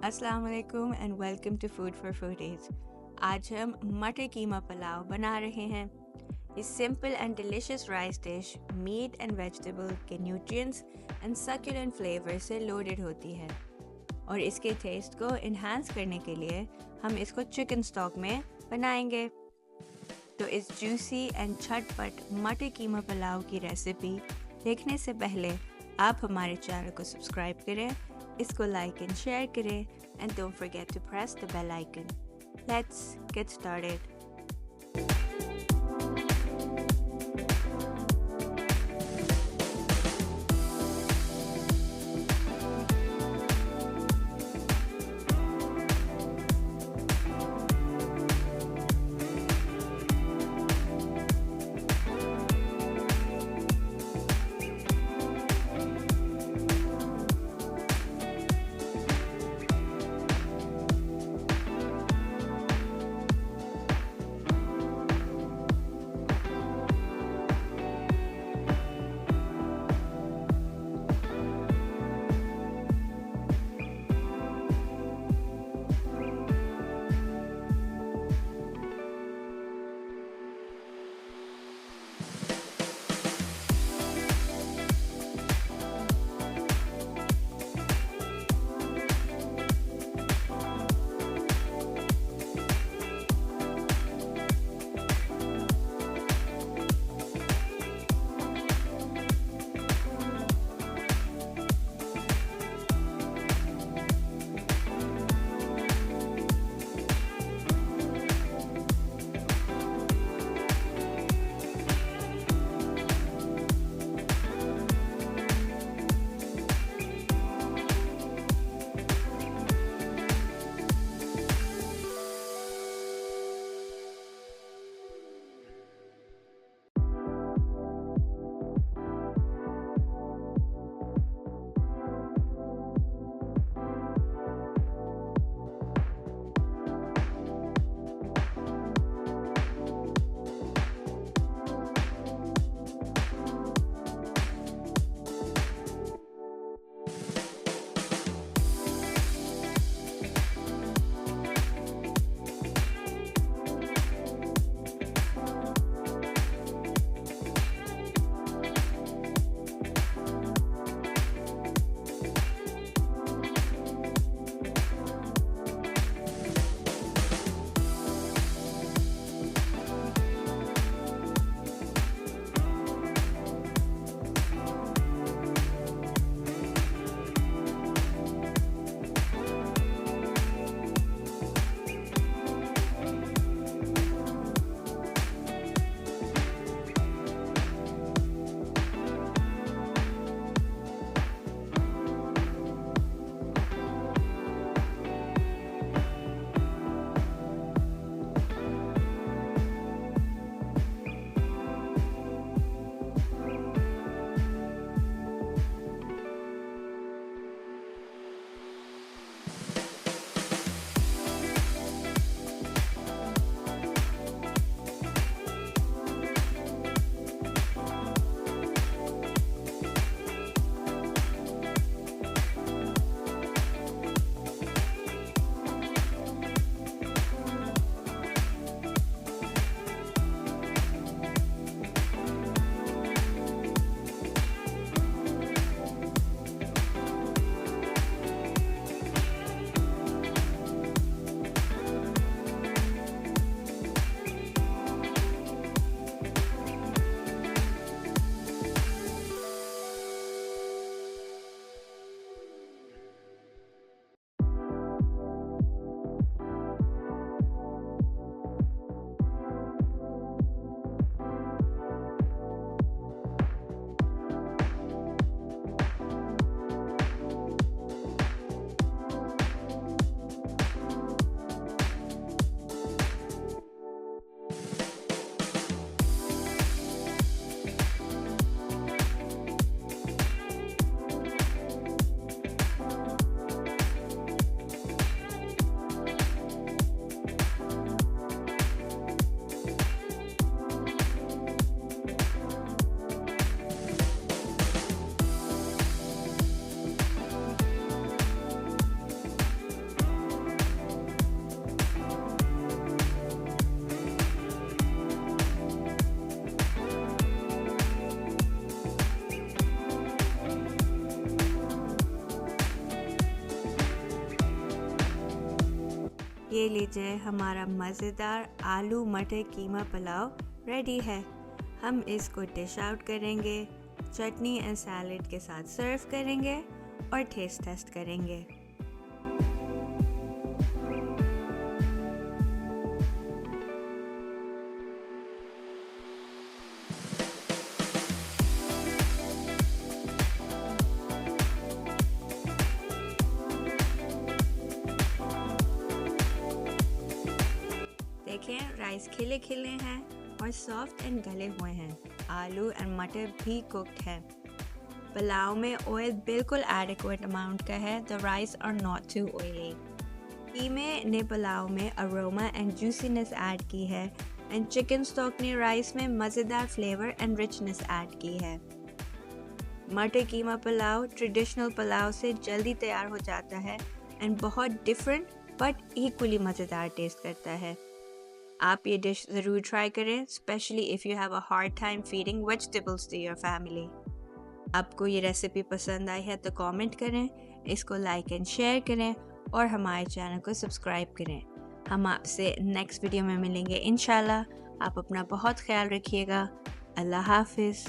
अस्सलाम वालेकुम and welcome to food for foodies. आज हम मटर कीमा पुलाव बना रहे हैं। ये simple and delicious rice dish meat and vegetable के न्यूट्रिएंट्स एंड सक्यूलेंट फ्लेवर से लोडेड होती है और इसके टेस्ट को इन्हांस करने के लिए हम इसको चिकन स्टॉक में बनाएंगे। तो इस जूसी एंड झटपट मटर कीमा पुलाव की रेसिपी देखने से पहले आप हमारे चैनल को सब्सक्राइब करें, इसको लाइक एंड शेयर करें and don't forget to press the bell icon. Let's get started. ये लीजिए, हमारा मज़ेदार आलू मटर कीमा पुलाव रेडी है। हम इसको डिश आउट करेंगे, चटनी एंड सैलेड के साथ सर्व करेंगे और टेस्ट करेंगे। देखें, राइस खिले खिले हैं और सॉफ्ट एंड गले हुए हैं। आलू एंड मटर भी कुक्ड है। पुलाव में ऑयल बिल्कुल एडिक्वेट अमाउंट का है। The rice are not too oily. कीमे ने पुलाव में अरोमा एंड जूसीनेस ऐड की है एंड चिकन स्टॉक ने राइस में मज़ेदार फ्लेवर एंड रिचनेस ऐड की है। मटर कीमा पुलाव ट्रेडिशनल पुलाव से जल्दी तैयार हो जाता है एंड बहुत डिफरेंट बट इक्वली मज़ेदार टेस्ट करता है। आप ये डिश ज़रूर ट्राई करें, specially if you have a hard time feeding vegetables to your family. आपको ये रेसिपी पसंद आई है तो कमेंट करें, इसको लाइक एंड शेयर करें और हमारे चैनल को सब्सक्राइब करें। हम आपसे नेक्स्ट वीडियो में मिलेंगे इंशाल्लाह। आप अपना बहुत ख्याल रखिएगा। अल्लाह हाफिज़।